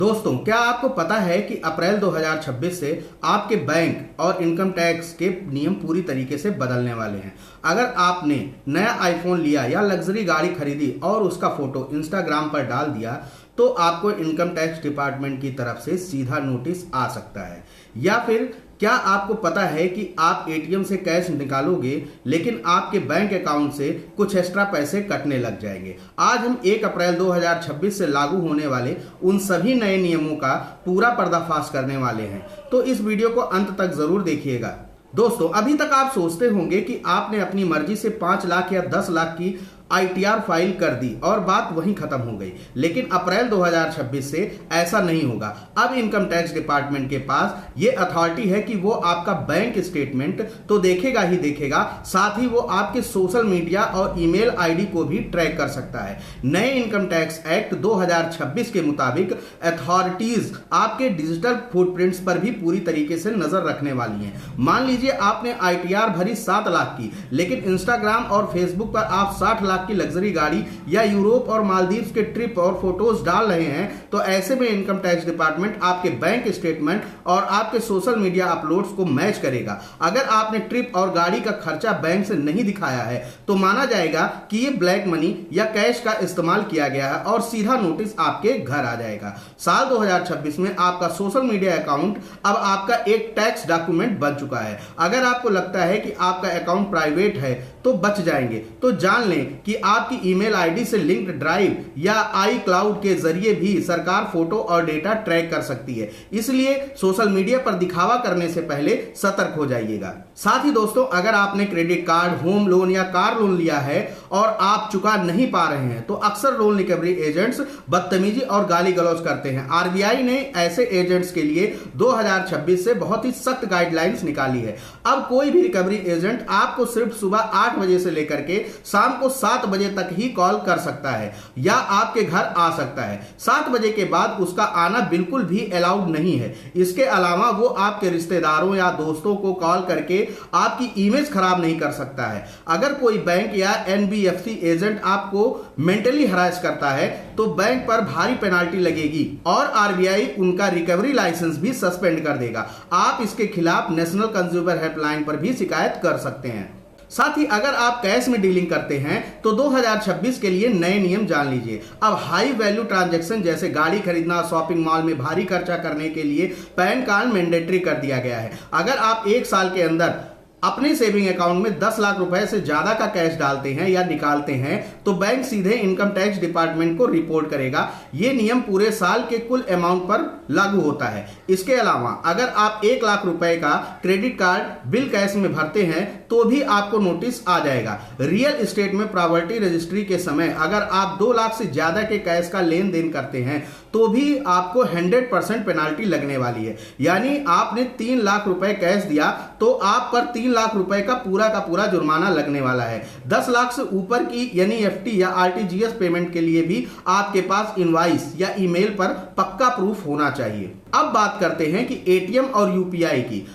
दोस्तों, क्या आपको पता है कि अप्रैल 2026 से आपके बैंक और इनकम टैक्स के नियम पूरी तरीके से बदलने वाले हैं। अगर आपने नया आईफोन लिया या लग्जरी गाड़ी खरीदी और उसका फोटो इंस्टाग्राम पर डाल दिया तो आपको इनकम टैक्स डिपार्टमेंट की तरफ से सीधा नोटिस आ सकता है। या फिर क्या आपको पता है कि आप एटीएम से कैश निकालोगे लेकिन आपके बैंक अकाउंट से कुछ एक्स्ट्रा पैसे कटने लग जाएंगे। आज हम 1 अप्रैल 2026 से लागू होने वाले उन सभी नए नियमों का पूरा पर्दाफाश करने वाले हैं, तो इस वीडियो को अंत तक जरूर देखिएगा। दोस्तों, अभी तक आप सोचते होंगे कि आपने अपनी मर्जी से 5 लाख या 10 लाख की आईटीआर फाइल कर दी और बात वहीं खत्म हो गई, लेकिन अप्रैल 2026 से ऐसा नहीं होगा। अब इनकम टैक्स डिपार्टमेंट के पास ये अथॉरिटी है कि वो आपका बैंक स्टेटमेंट तो देखेगा ही देखेगा, साथ ही वो आपके सोशल मीडिया और ईमेल आईडी को भी ट्रैक कर सकता है। नए इनकम टैक्स एक्ट 2026 के मुताबिक अथॉरिटीज आपके डिजिटल फुटप्रिंट्स पर भी पूरी तरीके से नजर रखने वाली हैं। मान लीजिए आपने आईटीआर भरी 7 लाख की, लेकिन इंस्टाग्राम और फेसबुक पर आप 60 लाख की लग्जरी गाड़ी या यूरोप और मालदीव्स के ट्रिप और फोटोज डाल रहे हैं, तो ऐसे में इनकम टैक्स डिपार्टमेंट आपके बैंक स्टेटमेंट और आपके सोशल मीडिया अपलोड्स को मैच करेगा। अगर आपने ट्रिप और गाड़ी का खर्चा बैंक से नहीं दिखाया है तो माना जाएगा कि ये ब्लैक मनी या कैश का इस्तेमाल किया गया है और सीधा नोटिस आपके घर आ जाएगा। साल 2026 में आपका सोशल मीडिया अकाउंट अब आपका एक टैक्स डॉक्यूमेंट बन चुका है। अगर आपको लगता है कि आपका अकाउंट प्राइवेट है तो बच जाएंगे, तो जान लें कि आपकी ईमेल आईडी से लिंक्ड ड्राइव या आई क्लाउड के जरिए भी सरकार फोटो और डेटा ट्रैक कर सकती है। इसलिए सोशल मीडिया पर दिखावा करने से पहले सतर्क हो जाइएगा। साथ ही दोस्तों, अगर आपने क्रेडिट कार्ड, होम लोन या कार लोन लिया है और आप चुका नहीं पा रहे हैं तो अक्सर लोन रिकवरी एजेंट्स बदतमीजी और गाली गलौज करते हैं। आरबीआई ने ऐसे एजेंट्स के लिए 2026 से बहुत ही सख्त गाइडलाइंस निकाली है। अब कोई भी रिकवरी एजेंट आपको सिर्फ सुबह 8 बजे से लेकर के शाम को 7 बजे तक ही कॉल कर सकता है या आपके घर आ सकता है। 7 बजे के बाद उसका आना बिल्कुल भी अलाउड नहीं है। इसके अलावा वो आपके रिश्तेदारों या दोस्तों को कॉल करके आपकी इमेज खराब नहीं कर सकता है। अगर कोई बैंक या एनबीएफसी एजेंट आपको मेंटली हरास करता है तो बैंक पर भारी पेनाल्टी लगेगी और आरबीआई उनका रिकवरी लाइसेंस भी सस्पेंड कर देगा। आप इसके खिलाफ नेशनल कंज्यूमर हेल्पलाइन पर भी शिकायत कर सकते हैं। साथ ही अगर आप कैश में डीलिंग करते हैं तो 2026 के लिए नए नियम जान लीजिए। अब हाई वैल्यू ट्रांजैक्शन जैसे गाड़ी खरीदना, शॉपिंग मॉल में भारी खर्चा करने के लिए पैन कार्ड मैंडेटरी कर दिया गया है। अगर आप 1 साल के अंदर अपने सेविंग अकाउंट में 10 लाख रुपए से ज्यादा का कैश डालते हैं या निकालते हैं तो बैंक सीधे इनकम टैक्स डिपार्टमेंट को रिपोर्ट करेगा। यह नियम पूरे साल के कुल अमाउंट पर लागू होता है। इसके अलावा अगर आप 1 लाख रुपए का क्रेडिट कार्ड बिल कैश में भरते हैं तो भी आपको नोटिस आ जाएगा। रियल एस्टेट में प्रॉपर्टी रजिस्ट्री के समय अगर आप 2 लाख से ज्यादा के कैश का लेन देन करते हैं तो भी आपको 100% पेनाल्टी लगने वाली है। यानी आपने 3 लाख रुपए कैश दिया तो आप पर 3 लाख रुपए का पूरा जुर्माना लगने वाला है। 10 लाख से ऊपर की एनईएफटी या आरटीजीएस पेमेंट के लिए भी आपके पास इनवॉइस या ईमेल पर पक्का प्रूफ होना चाहिए। अब बात करते हैं कि एटीएम और यूपीआई की।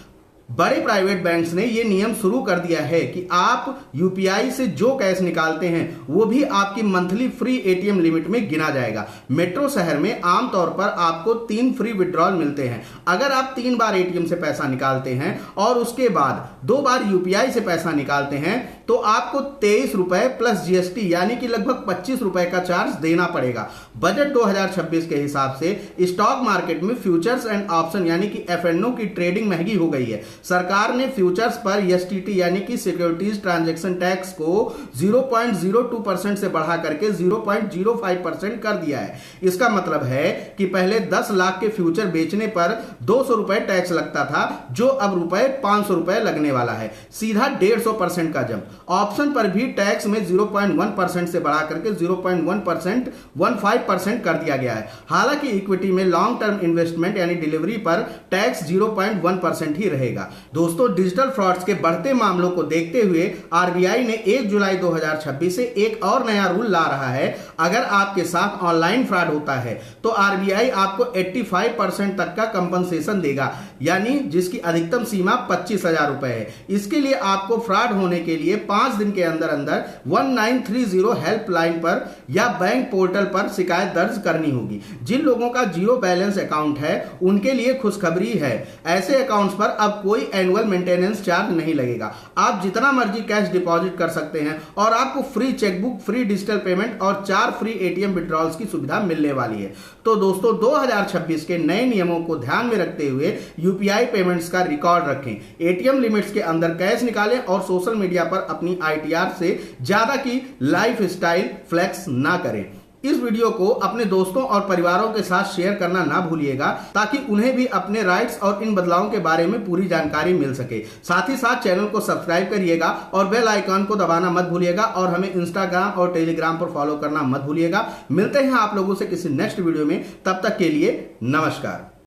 बड़े प्राइवेट बैंक्स ने यह नियम शुरू कर दिया है कि आप यूपीआई से जो कैश निकालते हैं वो भी आपकी मंथली फ्री एटीएम लिमिट में गिना जाएगा। मेट्रो शहर में आमतौर पर आपको 3 फ्री विड्रॉल मिलते हैं। अगर आप 3 बार एटीएम से पैसा निकालते हैं और उसके बाद 2 बार यूपीआई से पैसा निकालते हैं तो आपको 23 रुपए प्लस जीएसटी यानी कि लगभग 25 रुपए का चार्ज देना पड़ेगा। बजट 2026 के हिसाब से स्टॉक मार्केट में फ्यूचर्स एंड ऑप्शन यानी कि एफएनओ की ट्रेडिंग महंगी हो गई है। सरकार ने फ्यूचर्स पर एसटीटी यानी कि सिक्योरिटीज ट्रांजैक्शन टैक्स को 0.02% से बढ़ा करके 0.05% कर दिया है। इसका मतलब है कि पहले 10 लाख के फ्यूचर बेचने पर 200 रुपए टैक्स लगता था, जो अब रुपए 500 रुपए लगने वाला है, सीधा 150% का जंप। ऑप्शन पर भी टैक्स में 0.1% से बढ़ा करके 0.15% कर दिया गया है। हालांकि इक्विटी में लॉन्ग टर्म इन्वेस्टमेंट यानी डिलीवरी पर टैक्स 0.1% ही रहेगा। मिलेगा। दोस्तों, डिजिटल फ्रॉड्स के बढ़ते मामलों को देखते हुए आरबीआई ने 1 जुलाई 2026 से एक और नया रूल ला रहा है। अगर आपके साथ ऑनलाइन फ्रॉड होता है तो आरबीआई आपको 85% तक का कंपनसेशन देगा, यानी जिसकी अधिकतम सीमा 25,000 रुपए है। इसके लिए आपको फ्रॉड होने के लिए 5 दिन के अंदर अंदर 1930 हेल्पलाइन पर या बैंक पोर्टल पर शिकायत दर्ज करनी होगी। जिन लोगों का जीरो बैलेंस अकाउंट है उनके लिए खुशखबरी है, ऐसे अकाउंट्स पर अब कोई एनुअल मेंटेनेंस चार्ज नहीं लगेगा। आप जितना मर्जी कैश डिपॉजिट कर सकते हैं और आपको free chequebook, free digital payment और 4 फ्री एटीएम विड्रॉल्स की सुविधा मिलने वाली है। तो दोस्तों, 2026 के नए नियमों को ध्यान में रखते हुए यूपीआई पेमेंट्स का रिकॉर्ड रखें, एटीएम लिमिट्स के अंदर कैश निकालें और सोशल मीडिया पर अपनी आईटीआर से ज्यादा की लाइफ स्टाइल फ्लेक्स ना करें। इस वीडियो को अपने दोस्तों और परिवारों के साथ शेयर करना ना भूलिएगा, ताकि उन्हें भी अपने राइट्स और इन बदलावों के बारे में पूरी जानकारी मिल सके। साथ ही साथ चैनल को सब्सक्राइब करिएगा और बेल आइकन को दबाना मत भूलिएगा और हमें इंस्टाग्राम और टेलीग्राम पर फॉलो करना मत भूलिएगा। मिलते हैं आप लोगों से किसी नेक्स्ट वीडियो में, तब तक के लिए नमस्कार।